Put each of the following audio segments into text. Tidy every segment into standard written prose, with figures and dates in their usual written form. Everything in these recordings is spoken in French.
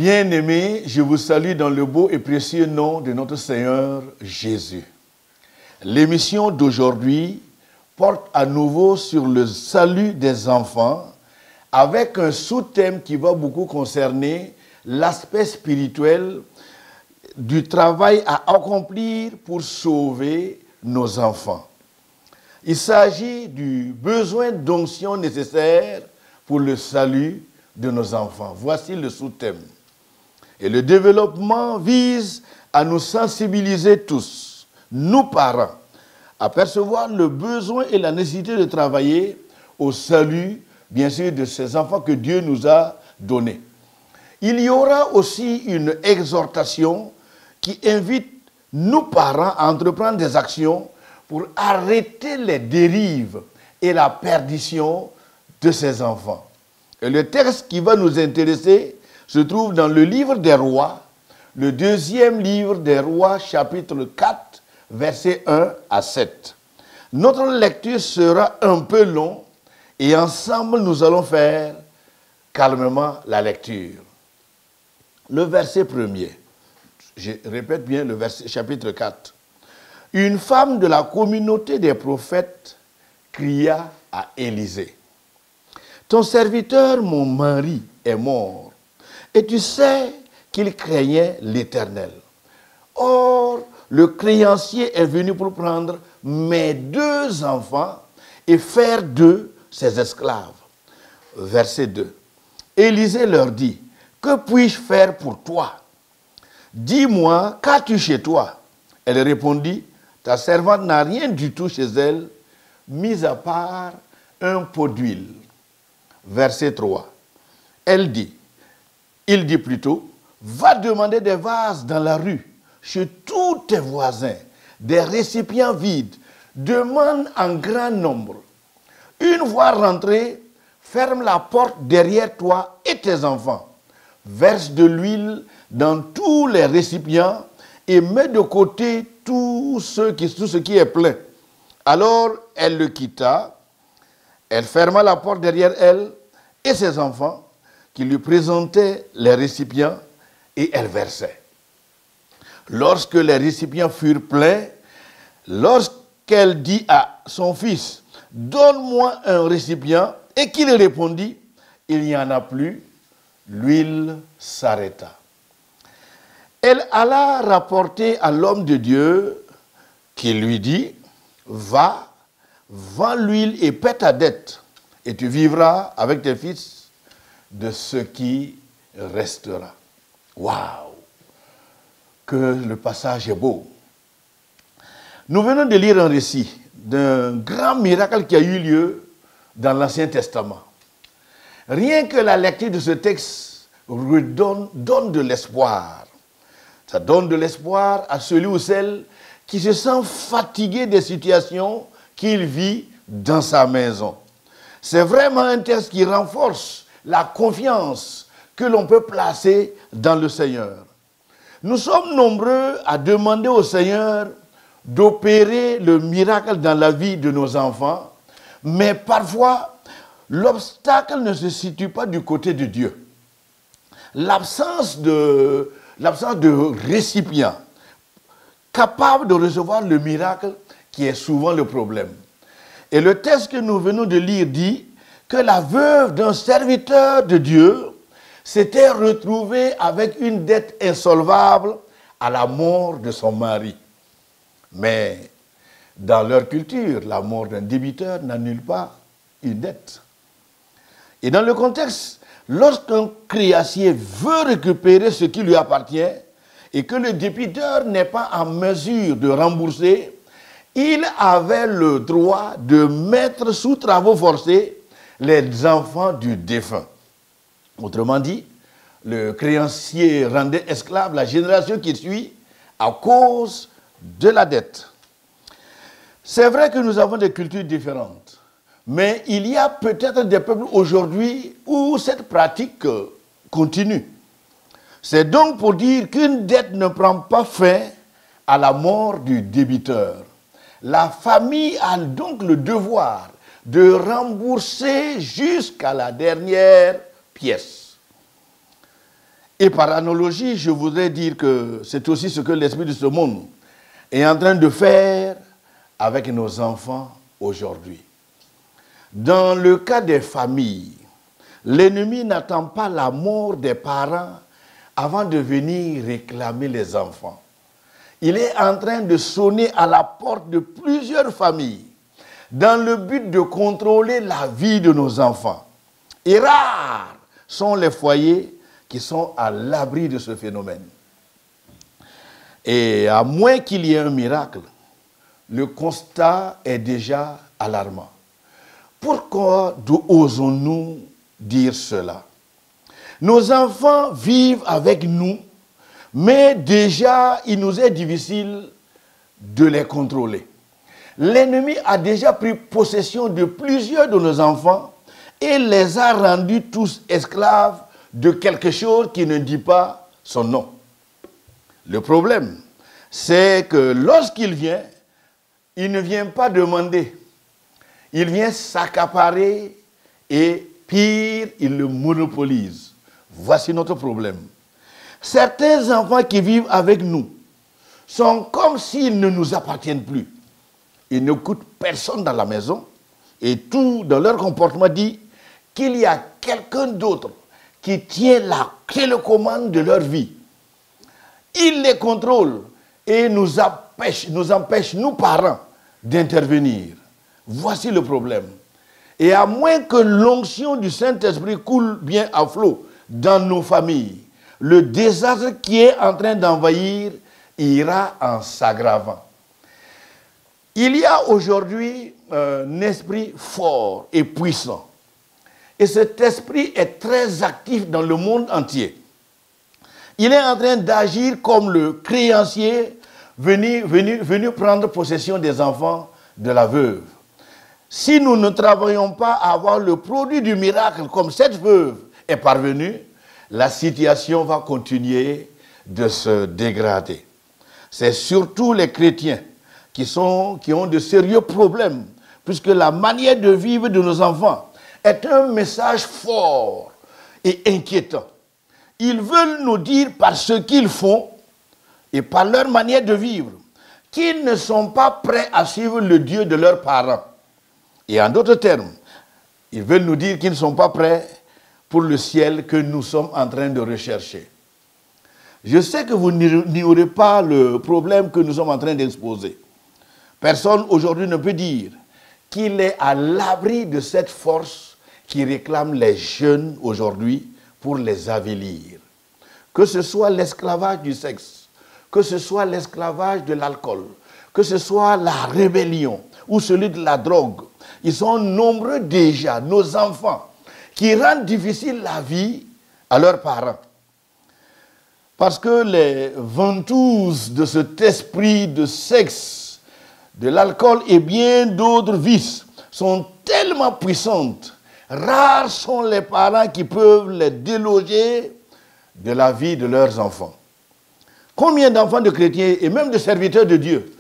Bien-aimés, je vous salue dans le beau et précieux nom de notre Seigneur Jésus. L'émission d'aujourd'hui porte à nouveau sur le salut des enfants avec un sous-thème qui va beaucoup concerner l'aspect spirituel du travail à accomplir pour sauver nos enfants. Il s'agit du besoin d'onction nécessaire pour le salut de nos enfants. Voici le sous-thème. Et le développement vise à nous sensibiliser tous, nous parents, à percevoir le besoin et la nécessité de travailler au salut, bien sûr, de ces enfants que Dieu nous a donnés. Il y aura aussi une exhortation qui invite nous parents à entreprendre des actions pour arrêter les dérives et la perdition de ces enfants. Et le texte qui va nous intéresser se trouve dans le livre des Rois, le deuxième livre des Rois, chapitre 4, versets 1 à 7. Notre lecture sera un peu longue et ensemble nous allons faire calmement la lecture. Le verset premier, je répète bien le verset, chapitre 4. Une femme de la communauté des prophètes cria à Élisée. Ton serviteur, mon mari, est mort, et tu sais qu'il craignait l'Éternel. Or, le créancier est venu pour prendre mes 2 enfants et faire d'eux ses esclaves. Verset 2. Élisée leur dit, que puis-je faire pour toi? Dis-moi, qu'as-tu chez toi? Elle répondit, ta servante n'a rien du tout chez elle, mis à part un pot d'huile. Verset 3. Il dit plutôt, va demander des vases dans la rue, chez tous tes voisins, des récipients vides, demande en grand nombre. Une fois rentré, ferme la porte derrière toi et tes enfants. Verse de l'huile dans tous les récipients et mets de côté tout ce qui est plein. Alors elle le quitta, elle ferma la porte derrière elle et ses enfants, qui lui présentaient les récipients, et elle versait. Lorsque les récipients furent pleins, lorsqu'elle dit à son fils, donne-moi un récipient, et qu'il répondit, il n'y en a plus, l'huile s'arrêta. Elle alla rapporter à l'homme de Dieu, qui lui dit, va, vends l'huile et paie ta dette, et tu vivras avec tes fils de ce qui restera. Waouh! Que le passage est beau. Nous venons de lire un récit d'un grand miracle qui a eu lieu dans l'Ancien Testament. Rien que la lecture de ce texte donne de l'espoir. Ça donne de l'espoir à celui ou celle qui se sent fatigué des situations qu'il vit dans sa maison. C'est vraiment un texte qui renforce la confiance que l'on peut placer dans le Seigneur. Nous sommes nombreux à demander au Seigneur d'opérer le miracle dans la vie de nos enfants, mais parfois, l'obstacle ne se situe pas du côté de Dieu. L'absence de récipient capable de recevoir le miracle qui est souvent le problème. Et le texte que nous venons de lire dit que la veuve d'un serviteur de Dieu s'était retrouvée avec une dette insolvable à la mort de son mari. Mais dans leur culture, la mort d'un débiteur n'annule pas une dette. Et dans le contexte, lorsqu'un créancier veut récupérer ce qui lui appartient et que le débiteur n'est pas en mesure de rembourser, il avait le droit de mettre sous travaux forcés les enfants du défunt. Autrement dit, le créancier rendait esclave la génération qui suit à cause de la dette. C'est vrai que nous avons des cultures différentes, mais il y a peut-être des peuples aujourd'hui où cette pratique continue. C'est donc pour dire qu'une dette ne prend pas fin à la mort du débiteur. La famille a donc le devoir de rembourser jusqu'à la dernière pièce. Et par analogie, je voudrais dire que c'est aussi ce que l'esprit de ce monde est en train de faire avec nos enfants aujourd'hui. Dans le cas des familles, l'ennemi n'attend pas la mort des parents avant de venir réclamer les enfants. Il est en train de sonner à la porte de plusieurs familles dans le but de contrôler la vie de nos enfants. Et rares sont les foyers qui sont à l'abri de ce phénomène. Et à moins qu'il y ait un miracle, le constat est déjà alarmant. Pourquoi osons-nous dire cela? Nos enfants vivent avec nous, mais déjà il nous est difficile de les contrôler. L'ennemi a déjà pris possession de plusieurs de nos enfants et les a rendus tous esclaves de quelque chose qui ne dit pas son nom. Le problème, c'est que lorsqu'il vient, il ne vient pas demander. Il vient s'accaparer et pire, il le monopolise. Voici notre problème. Certains enfants qui vivent avec nous sont comme s'ils ne nous appartiennent plus. Ils ne coûtent personne dans la maison et tout dans leur comportement dit qu'il y a quelqu'un d'autre qui tient la télécommande de leur vie. Il les contrôle et nous empêche, nous parents, d'intervenir. Voici le problème. Et à moins que l'onction du Saint-Esprit coule bien à flot dans nos familles, le désastre qui est en train d'envahir ira en s'aggravant. Il y a aujourd'hui un esprit fort et puissant. Et cet esprit est très actif dans le monde entier. Il est en train d'agir comme le créancier venu prendre possession des enfants de la veuve. Si nous ne travaillons pas à avoir le produit du miracle comme cette veuve est parvenue, la situation va continuer de se dégrader. C'est surtout les chrétiens qui ont de sérieux problèmes, puisque la manière de vivre de nos enfants est un message fort et inquiétant. Ils veulent nous dire par ce qu'ils font et par leur manière de vivre qu'ils ne sont pas prêts à suivre le Dieu de leurs parents. Et en d'autres termes, ils veulent nous dire qu'ils ne sont pas prêts pour le ciel que nous sommes en train de rechercher. Je sais que vous n'ignorez pas le problème que nous sommes en train d'exposer. Personne aujourd'hui ne peut dire qu'il est à l'abri de cette force qui réclame les jeunes aujourd'hui pour les avilir. Que ce soit l'esclavage du sexe, que ce soit l'esclavage de l'alcool, que ce soit la rébellion ou celui de la drogue, ils sont nombreux déjà, nos enfants, qui rendent difficile la vie à leurs parents. Parce que les ventouses de cet esprit de sexe, de l'alcool et bien d'autres vices sont tellement puissantes. Rares sont les parents qui peuvent les déloger de la vie de leurs enfants. Combien d'enfants de chrétiens et même de serviteurs de Dieu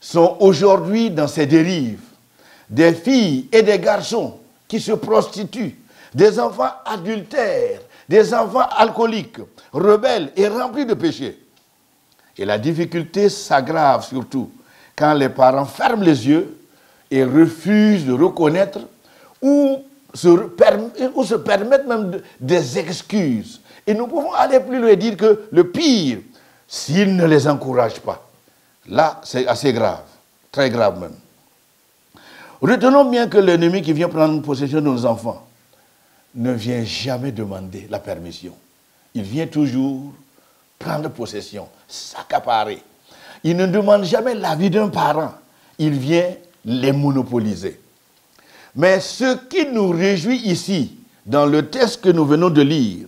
sont aujourd'hui dans ces dérives? Des filles et des garçons qui se prostituent, des enfants adultères, des enfants alcooliques, rebelles et remplis de péchés. Et la difficulté s'aggrave surtout quand les parents ferment les yeux et refusent de reconnaître ou se permettent même des excuses. Et nous pouvons aller plus loin et dire que le pire, s'ils ne les encouragent pas, là c'est assez grave, très grave même. Retenons bien que l'ennemi qui vient prendre possession de nos enfants ne vient jamais demander la permission. Il vient toujours prendre possession, s'accaparer. Il ne demande jamais l'avis d'un parent. Il vient les monopoliser. Mais ce qui nous réjouit ici, dans le texte que nous venons de lire,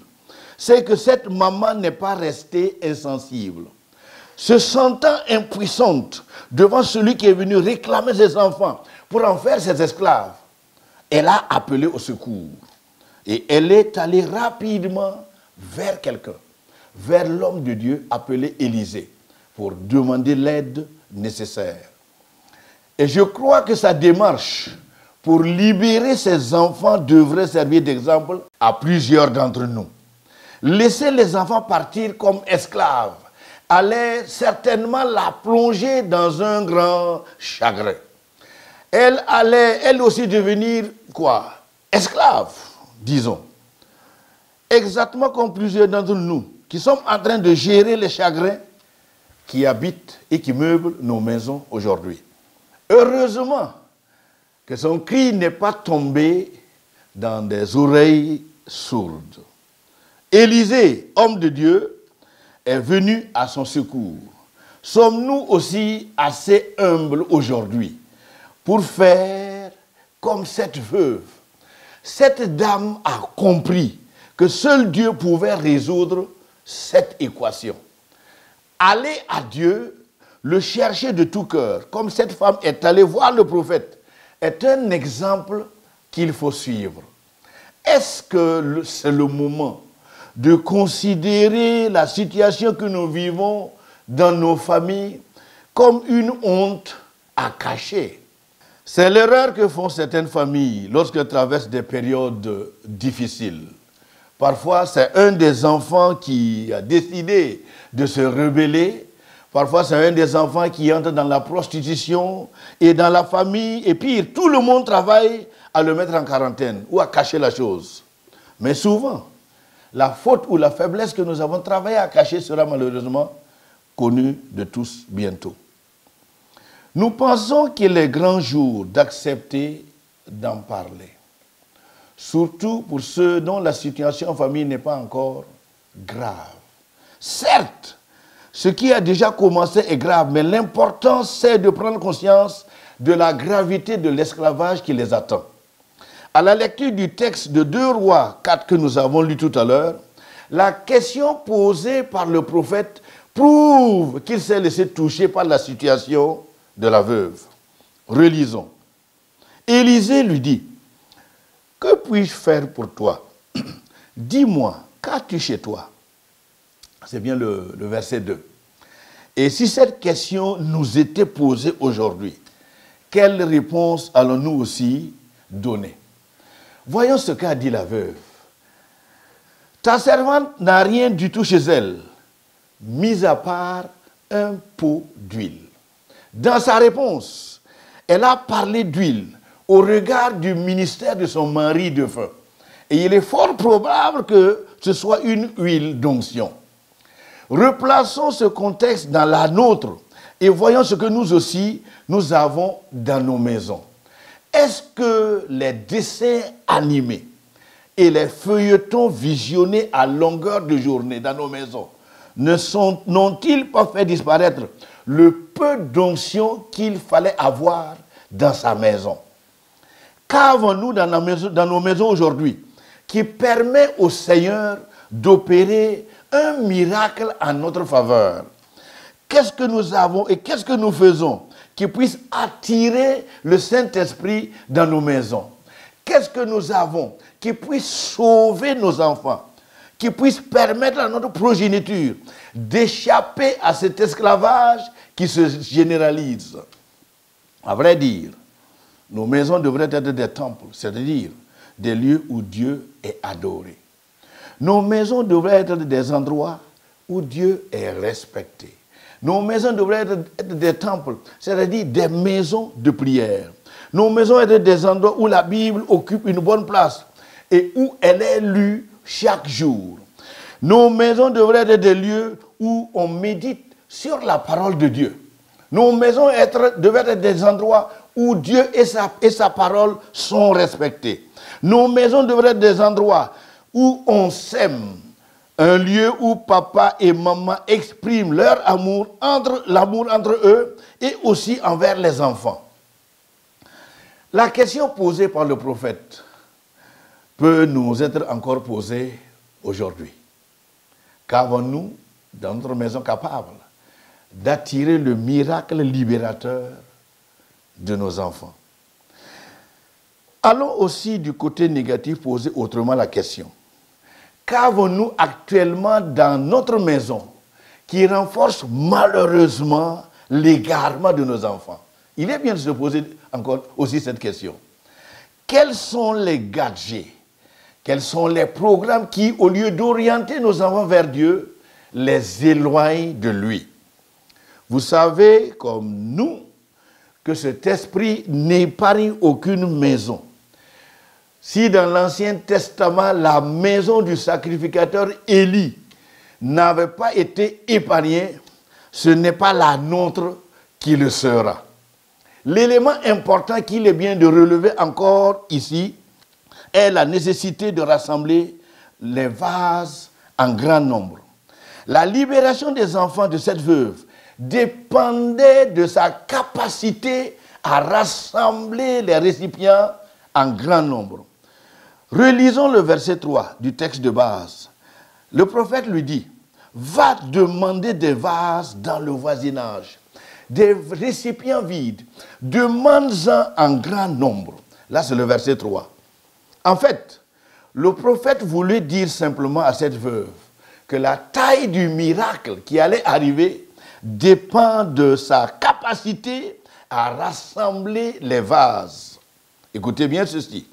c'est que cette maman n'est pas restée insensible. Se sentant impuissante devant celui qui est venu réclamer ses enfants pour en faire ses esclaves, elle a appelé au secours. Et elle est allée rapidement vers quelqu'un, vers l'homme de Dieu appelé Élisée, pour demander l'aide nécessaire. Et je crois que sa démarche pour libérer ses enfants devrait servir d'exemple à plusieurs d'entre nous. laisser les enfants partir comme esclaves allait certainement la plonger dans un grand chagrin. Elle allait, elle aussi, devenir quoi? Esclave, disons. Exactement comme plusieurs d'entre nous qui sommes en train de gérer les chagrins qui habitent et qui meublent nos maisons aujourd'hui. Heureusement que son cri n'est pas tombé dans des oreilles sourdes. Élisée, homme de Dieu, est venu à son secours. Sommes-nous aussi assez humbles aujourd'hui pour faire comme cette veuve? Cette dame a compris que seul Dieu pouvait résoudre cette équation. Aller à Dieu, le chercher de tout cœur, comme cette femme est allée voir le prophète, est un exemple qu'il faut suivre. Est-ce que c'est le moment de considérer la situation que nous vivons dans nos familles comme une honte à cacher? C'est l'erreur que font certaines familles lorsqu'elles traversent des périodes difficiles. Parfois, c'est un des enfants qui a décidé de se rebeller. Parfois, c'est un des enfants qui entre dans la prostitution et dans la famille. Et pire, tout le monde travaille à le mettre en quarantaine ou à cacher la chose. Mais souvent, la faute ou la faiblesse que nous avons travaillé à cacher sera malheureusement connue de tous bientôt. Nous pensons qu'il est grand jour d'accepter d'en parler. Surtout pour ceux dont la situation en famille n'est pas encore grave. Certes, ce qui a déjà commencé est grave, mais l'important c'est de prendre conscience de la gravité de l'esclavage qui les attend. À la lecture du texte de 2 Rois 4 que nous avons lu tout à l'heure, la question posée par le prophète prouve qu'il s'est laissé toucher par la situation de la veuve. Relisons. Élisée lui dit: que puis-je faire pour toi? Dis-moi, qu'as-tu chez toi? C'est bien le verset 2. Et si cette question nous était posée aujourd'hui, quelle réponse allons-nous aussi donner? Voyons ce qu'a dit la veuve. Ta servante n'a rien du tout chez elle, mis à part un pot d'huile. Dans sa réponse, elle a parlé d'huile au regard du ministère de son mari de feu. Et il est fort probable que ce soit une huile d'onction. Replaçons ce contexte dans la nôtre et voyons ce que nous aussi, nous avons dans nos maisons. Est-ce que les dessins animés et les feuilletons visionnés à longueur de journée dans nos maisons n'ont-ils pas fait disparaître le peu d'onction qu'il fallait avoir dans sa maison? Qu'avons-nous dans nos maisons aujourd'hui qui permet au Seigneur d'opérer un miracle en notre faveur? Qu'est-ce que nous avons et qu'est-ce que nous faisons qui puisse attirer le Saint-Esprit dans nos maisons? Qu'est-ce que nous avons qui puisse sauver nos enfants, qui puisse permettre à notre progéniture d'échapper à cet esclavage qui se généralise? À vrai dire, nos maisons devraient être des temples, c'est-à-dire des lieux où Dieu est adoré. Nos maisons devraient être des endroits où Dieu est respecté. Nos maisons devraient être des temples, c'est-à-dire des maisons de prière. Nos maisons devraient être des endroits où la Bible occupe une bonne place et où elle est lue chaque jour. Nos maisons devraient être des lieux où on médite sur la parole de Dieu. Nos maisons devraient être des endroits où Dieu et sa parole sont respectés. Nos maisons devraient être des endroits où on s'aime. Un lieu où papa et maman expriment leur amour, l'amour entre eux et aussi envers les enfants. La question posée par le prophète peut nous être encore posée aujourd'hui. Qu'avons-nous dans notre maison capable d'attirer le miracle libérateur de nos enfants? Allons aussi du côté négatif poser autrement la question. Qu'avons-nous actuellement dans notre maison qui renforce malheureusement l'égarement de nos enfants? Il est bien de se poser encore aussi cette question. Quels sont les gadgets Quels sont les programmes qui, au lieu d'orienter nos enfants vers Dieu, les éloignent de lui? Vous savez, comme nous, que cet esprit n'épargne aucune maison. Si dans l'Ancien Testament, la maison du sacrificateur Élie n'avait pas été épargnée, ce n'est pas la nôtre qui le sera. L'élément important qu'il est bien de relever encore ici est la nécessité de rassembler les vases en grand nombre. La libération des enfants de cette veuve dépendait de sa capacité à rassembler les récipients en grand nombre. Relisons le verset 3 du texte de base. Le prophète lui dit, va demander des vases dans le voisinage, des récipients vides, demande-en en grand nombre. Là, c'est le verset 3. En fait, le prophète voulait dire simplement à cette veuve que la taille du miracle qui allait arriver dépend de sa capacité à rassembler les vases. Écoutez bien ceci.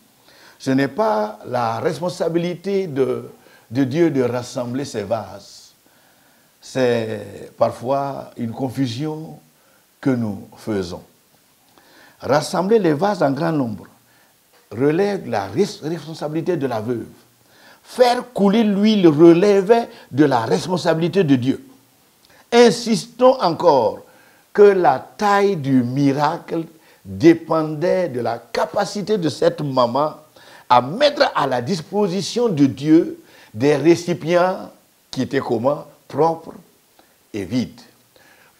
Ce n'est pas la responsabilité de Dieu de rassembler ces vases. C'est parfois une confusion que nous faisons. Rassembler les vases en grand nombre relève la responsabilité de la veuve. Faire couler l'huile relève de la responsabilité de Dieu. Insistons encore que la taille du miracle dépendait de la capacité de cette maman à mettre à la disposition de Dieu des récipients qui étaient comment? Propres et vides.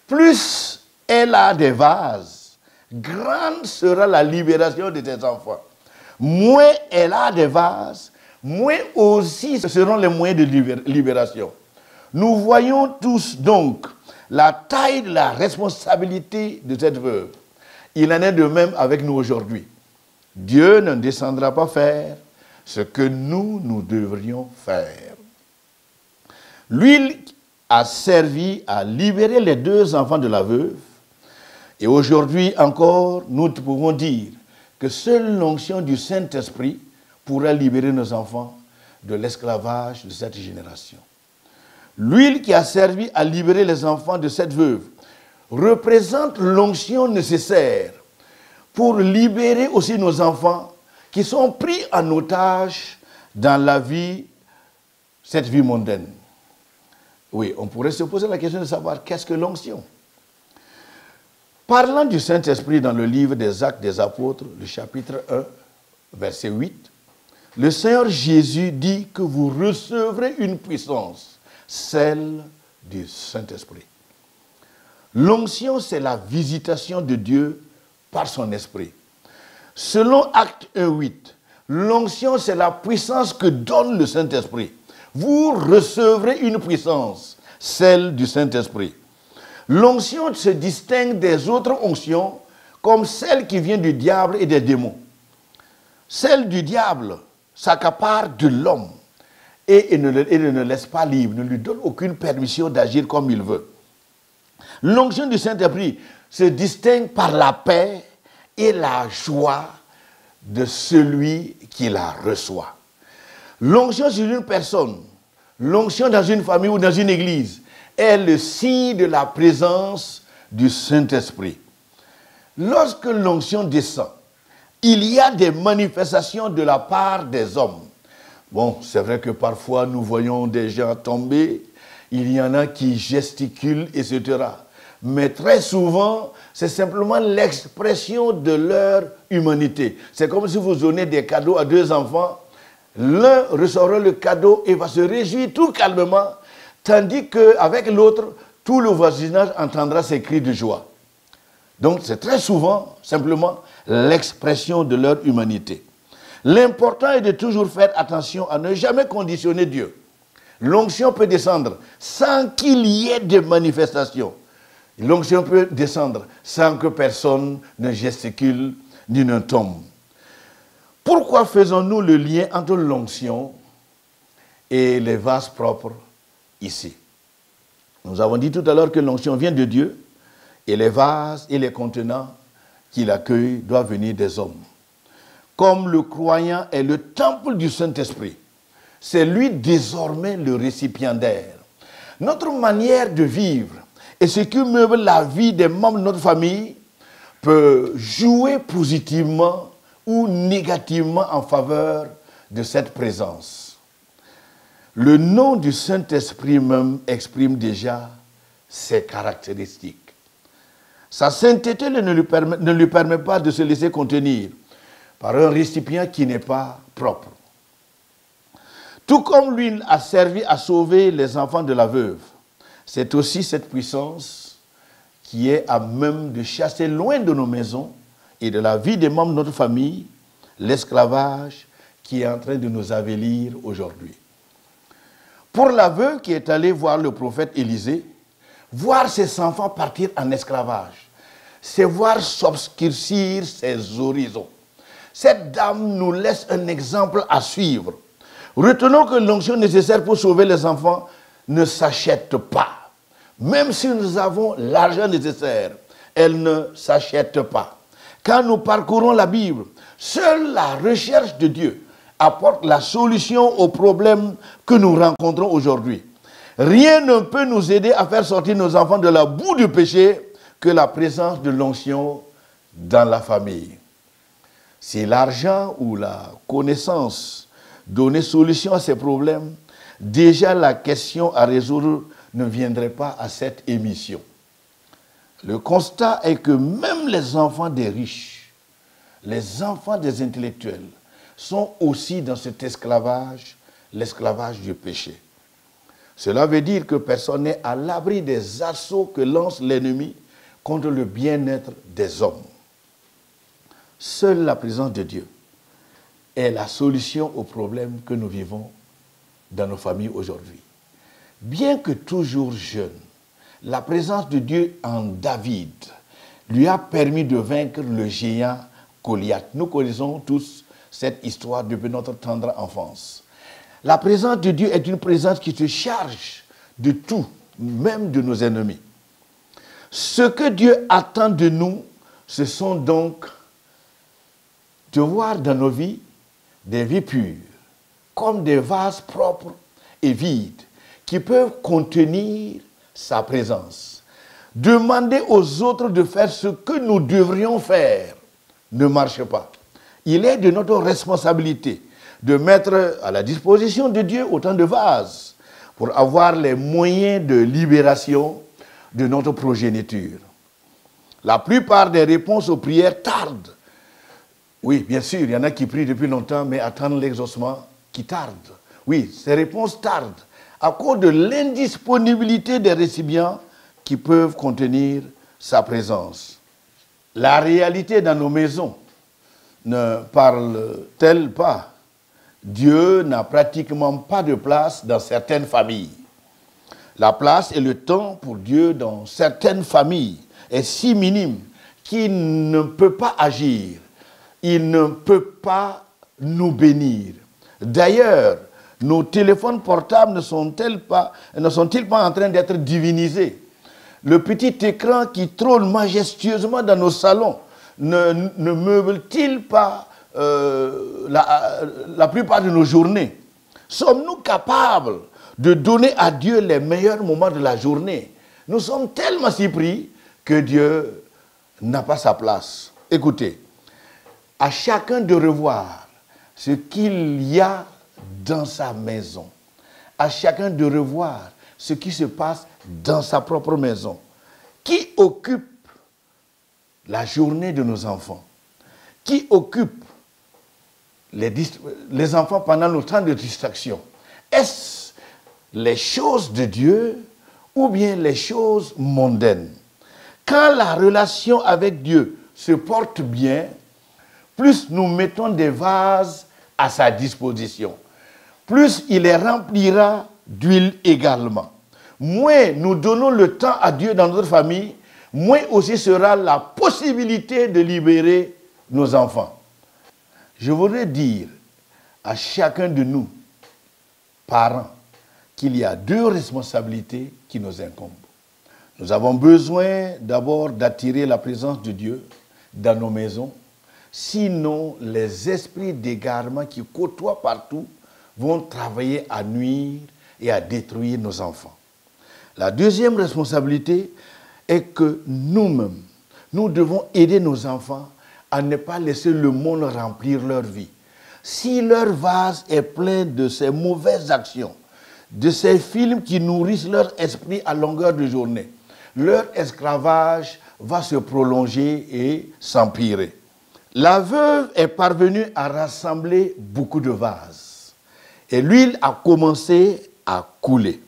Plus elle a des vases, grande sera la libération de tes enfants. Moins elle a des vases, moins aussi ce seront les moyens de libération. Nous voyons tous donc la taille de la responsabilité de cette veuve. Il en est de même avec nous aujourd'hui. Dieu ne descendra pas faire ce que nous devrions faire. L'huile a servi à libérer les deux enfants de la veuve. Et aujourd'hui encore, nous pouvons dire que seule l'onction du Saint-Esprit pourra libérer nos enfants de l'esclavage de cette génération. L'huile qui a servi à libérer les enfants de cette veuve représente l'onction nécessaire pour libérer aussi nos enfants qui sont pris en otage dans la vie, cette vie mondaine. Oui, on pourrait se poser la question de savoir qu'est-ce que l'onction. Parlant du Saint-Esprit dans le livre des Actes des Apôtres, le chapitre 1, verset 8, le Seigneur Jésus dit que vous recevrez une puissance, celle du Saint-Esprit. L'onction, c'est la visitation de Dieu par son esprit. Selon Acte 1, 8, l'onction, c'est la puissance que donne le Saint-Esprit. Vous recevrez une puissance, celle du Saint-Esprit. L'onction se distingue des autres onctions comme celle qui vient du diable et des démons. Celle du diable s'accapare de l'homme et ne le laisse pas libre, ne lui donne aucune permission d'agir comme il veut. L'onction du Saint-Esprit se distingue par la paix et la joie de celui qui la reçoit. L'onction sur une personne, l'onction dans une famille ou dans une église est le signe de la présence du Saint-Esprit. Lorsque l'onction descend, il y a des manifestations de la part des hommes. Bon, c'est vrai que parfois nous voyons des gens tomber, il y en a qui gesticulent, etc. Mais très souvent, c'est simplement l'expression de leur humanité. C'est comme si vous donnez des cadeaux à deux enfants. L'un recevra le cadeau et va se réjouir tout calmement, tandis qu'avec l'autre, tout le voisinage entendra ses cris de joie. Donc c'est très souvent simplement l'expression de leur humanité. L'important est de toujours faire attention à ne jamais conditionner Dieu. L'onction peut descendre sans qu'il y ait de manifestation. L'onction peut descendre sans que personne ne gesticule ni ne tombe. Pourquoi faisons-nous le lien entre l'onction et les vases propres ici? Nous avons dit tout à l'heure que l'onction vient de Dieu et les vases et les contenants qu'il accueille doivent venir des hommes. Comme le croyant est le temple du Saint-Esprit, c'est lui désormais le récipiendaire. Notre manière de vivre et ce qui meuble la vie des membres de notre famille peut jouer positivement ou négativement en faveur de cette présence. Le nom du Saint-Esprit même exprime déjà ses caractéristiques. Sa sainteté ne lui permet pas de se laisser contenir par un récipient qui n'est pas propre. Tout comme lui a servi à sauver les enfants de la veuve, c'est aussi cette puissance qui est à même de chasser loin de nos maisons et de la vie des membres de notre famille l'esclavage qui est en train de nous avilir aujourd'hui. Pour la veuve qui est allée voir le prophète Élisée, voir ses enfants partir en esclavage, c'est voir s'obscurcir ses horizons. Cette dame nous laisse un exemple à suivre. Retenons que l'onction nécessaire pour sauver les enfants ne s'achète pas. Même si nous avons l'argent nécessaire, elle ne s'achète pas. Quand nous parcourons la Bible, seule la recherche de Dieu apporte la solution aux problèmes que nous rencontrons aujourd'hui. Rien ne peut nous aider à faire sortir nos enfants de la boue du péché que la présence de l'onction dans la famille. Si l'argent ou la connaissance donnait solution à ces problèmes, déjà la question à résoudre ne viendrait pas à cette émission. Le constat est que même les enfants des riches, les enfants des intellectuels, sont aussi dans cet esclavage, l'esclavage du péché. Cela veut dire que personne n'est à l'abri des assauts que lance l'ennemi contre le bien-être des hommes. Seule la présence de Dieu est la solution aux problèmes que nous vivons dans nos familles aujourd'hui. Bien que toujours jeune, la présence de Dieu en David lui a permis de vaincre le géant Goliath. Nous connaissons tous cette histoire depuis notre tendre enfance. La présence de Dieu est une présence qui se charge de tout, même de nos ennemis. Ce que Dieu attend de nous, ce sont donc de voir dans nos vies des vies pures, comme des vases propres et vides, qui peuvent contenir sa présence. Demander aux autres de faire ce que nous devrions faire ne marche pas. Il est de notre responsabilité de mettre à la disposition de Dieu autant de vases pour avoir les moyens de libération de notre progéniture. La plupart des réponses aux prières tardent. Oui, bien sûr, il y en a qui prient depuis longtemps, mais attendent l'exaucement qui tarde. Oui, ces réponses tardent à cause de l'indisponibilité des récipients qui peuvent contenir sa présence. La réalité dans nos maisons ne parle-t-elle pas? Dieu n'a pratiquement pas de place dans certaines familles. La place et le temps pour Dieu dans certaines familles est si minime qu'il ne peut pas agir. Il ne peut pas nous bénir. D'ailleurs, nos téléphones portables ne sont-ils pas en train d'être divinisés? Le petit écran qui trône majestueusement dans nos salons ne meuble-t-il pas la plupart de nos journées? Sommes-nous capables de donner à Dieu les meilleurs moments de la journée? Nous sommes tellement si pris que Dieu n'a pas sa place. Écoutez, à chacun de revoir ce qu'il y a dans sa maison. À chacun de revoir ce qui se passe dans sa propre maison. Qui occupe la journée de nos enfants? Qui occupe les enfants pendant nos temps de distraction? Est-ce les choses de Dieu ou bien les choses mondaines? Quand la relation avec Dieu se porte bien, plus nous mettons des vases à sa disposition, plus il les remplira d'huile également. Moins nous donnons le temps à Dieu dans notre famille, moins aussi sera la possibilité de libérer nos enfants. Je voudrais dire à chacun de nous, parents, qu'il y a deux responsabilités qui nous incombent. Nous avons besoin d'abord d'attirer la présence de Dieu dans nos maisons. Sinon, les esprits d'égarement qui côtoient partout vont travailler à nuire et à détruire nos enfants. La deuxième responsabilité est que nous-mêmes, nous devons aider nos enfants à ne pas laisser le monde remplir leur vie. Si leur vase est plein de ces mauvaises actions, de ces films qui nourrissent leur esprit à longueur de journée, leur esclavage va se prolonger et s'empirer. La veuve est parvenue à rassembler beaucoup de vases et l'huile a commencé à couler.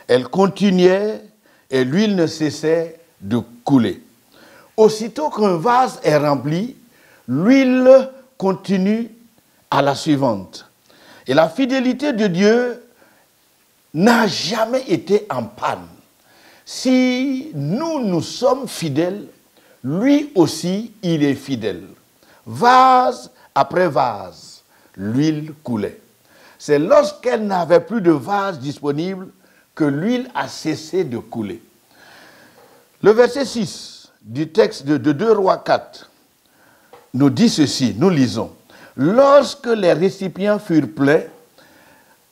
Elle continuait et l'huile ne cessait de couler. Aussitôt qu'un vase est rempli, l'huile continue à la suivante. Et la fidélité de Dieu n'a jamais été en panne. Si nous sommes fidèles, lui aussi, il est fidèle. Vase après vase, l'huile coulait. C'est lorsqu'elle n'avait plus de vase disponible que l'huile a cessé de couler. Le verset 6 du texte de 2 Rois 4 nous dit ceci, nous lisons. Lorsque les récipients furent pleins,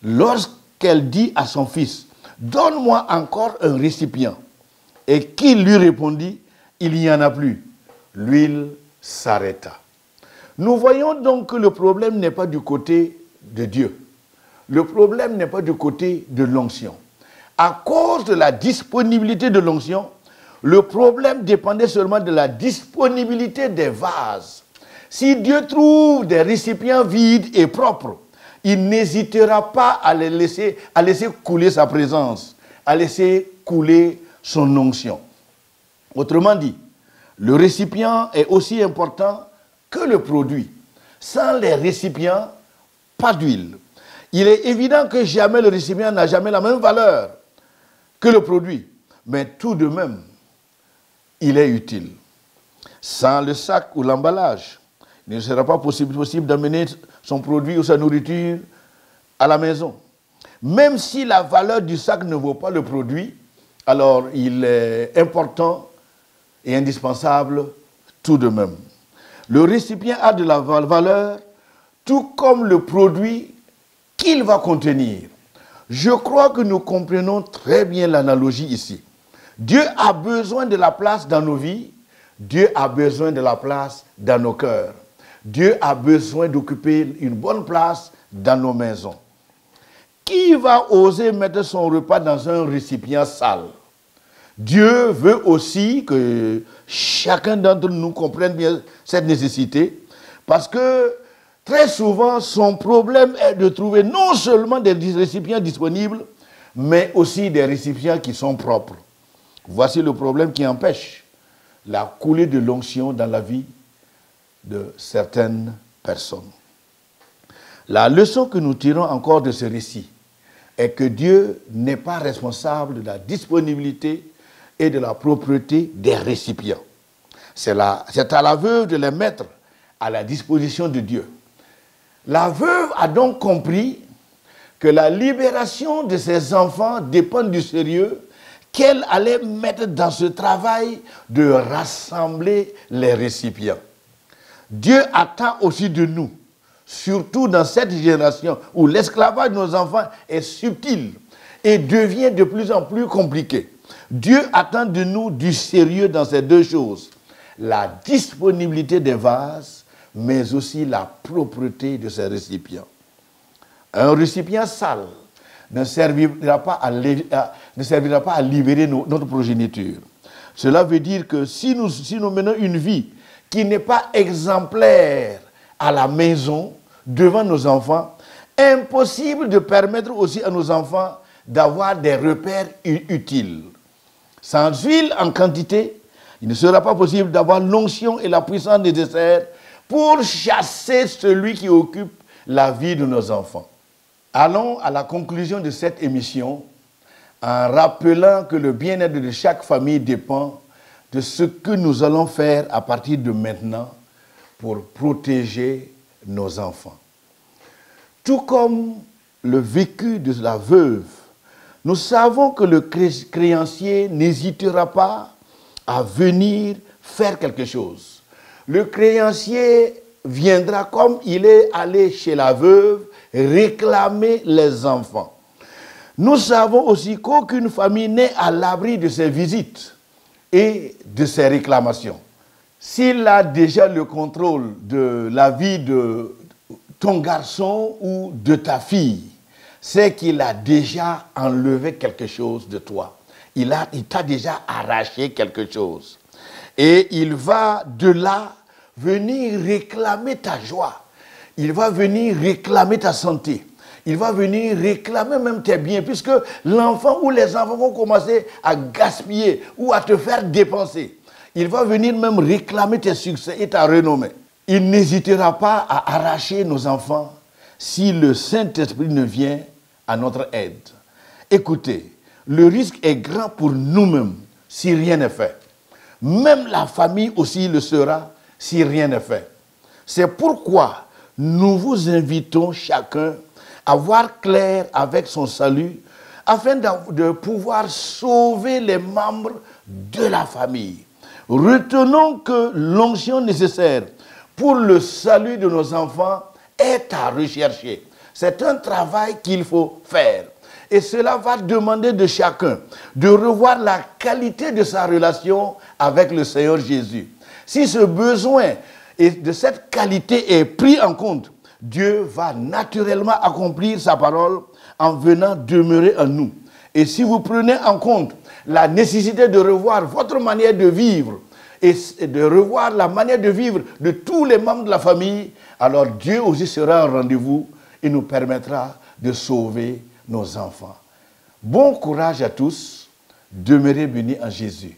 lorsqu'elle dit à son fils, « Donne-moi encore un récipient. » Et qu'il lui répondit, « Il n'y en a plus. » L'huile s'arrêta. Nous voyons donc que le problème n'est pas du côté de Dieu. Le problème n'est pas du côté de l'onction. À cause de la disponibilité de l'onction, le problème dépendait seulement de la disponibilité des vases. Si Dieu trouve des récipients vides et propres, il n'hésitera pas à laisser couler sa présence, à laisser couler son onction. Autrement dit, le récipient est aussi important que le produit. Sans les récipients, pas d'huile. Il est évident que jamais le récipient n'a jamais la même valeur que le produit, mais tout de même, il est utile. Sans le sac ou l'emballage, il ne sera pas possible d'amener son produit ou sa nourriture à la maison. Même si la valeur du sac ne vaut pas le produit, alors il est important et indispensable tout de même. Le récipient a de la valeur, tout comme le produit qu'il va contenir. Je crois que nous comprenons très bien l'analogie ici. Dieu a besoin de la place dans nos vies, Dieu a besoin de la place dans nos cœurs. Dieu a besoin d'occuper une bonne place dans nos maisons. Qui va oser mettre son repas dans un récipient sale? Dieu veut aussi que chacun d'entre nous comprenne bien cette nécessité, parce que très souvent, son problème est de trouver non seulement des récipients disponibles, mais aussi des récipients qui sont propres. Voici le problème qui empêche la coulée de l'onction dans la vie de certaines personnes. La leçon que nous tirons encore de ce récit est que Dieu n'est pas responsable de la disponibilité et de la propreté des récipients. C'est à la veuve de les mettre à la disposition de Dieu. La veuve a donc compris que la libération de ses enfants dépend du sérieux qu'elle allait mettre dans ce travail de rassembler les récipients. Dieu attend aussi de nous, surtout dans cette génération où l'esclavage de nos enfants est subtil et devient de plus en plus compliqué. Dieu attend de nous du sérieux dans ces deux choses, la disponibilité des vases, mais aussi la propreté de ces récipients. Un récipient sale ne servira pas à libérer notre progéniture. Cela veut dire que si nous menons une vie qui n'est pas exemplaire à la maison, devant nos enfants, impossible de permettre aussi à nos enfants d'avoir des repères utiles. Sans huile en quantité, il ne sera pas possible d'avoir l'onction et la puissance nécessaires pour chasser celui qui occupe la vie de nos enfants. Allons à la conclusion de cette émission en rappelant que le bien-être de chaque famille dépend de ce que nous allons faire à partir de maintenant pour protéger nos enfants. Tout comme le vécu de la veuve, nous savons que le créancier n'hésitera pas à venir faire quelque chose. Le créancier viendra comme il est allé chez la veuve réclamer les enfants. Nous savons aussi qu'aucune famille n'est à l'abri de ses visites et de ses réclamations. S'il a déjà le contrôle de la vie de ton garçon ou de ta fille, c'est qu'il a déjà enlevé quelque chose de toi. Il t'a déjà arraché quelque chose. Et il va de là venir réclamer ta joie. Il va venir réclamer ta santé. Il va venir réclamer même tes biens, puisque l'enfant ou les enfants vont commencer à gaspiller ou à te faire dépenser. Il va venir même réclamer tes succès et ta renommée. Il n'hésitera pas à arracher nos enfants si le Saint-Esprit ne vient à notre aide. Écoutez, le risque est grand pour nous-mêmes si rien n'est fait. Même la famille aussi le sera si rien n'est fait. C'est pourquoi nous vous invitons chacun à voir clair avec son salut afin de pouvoir sauver les membres de la famille. Retenons que l'onction nécessaire pour le salut de nos enfants est à rechercher. C'est un travail qu'il faut faire. Et cela va demander de chacun de revoir la qualité de sa relation avec le Seigneur Jésus. Si ce besoin de cette qualité est pris en compte, Dieu va naturellement accomplir sa parole en venant demeurer en nous. Et si vous prenez en compte la nécessité de revoir votre manière de vivre et de revoir la manière de vivre de tous les membres de la famille, alors Dieu aussi sera au rendez-vous et nous permettra de sauver nos enfants. Bon courage à tous, demeurez bénis en Jésus.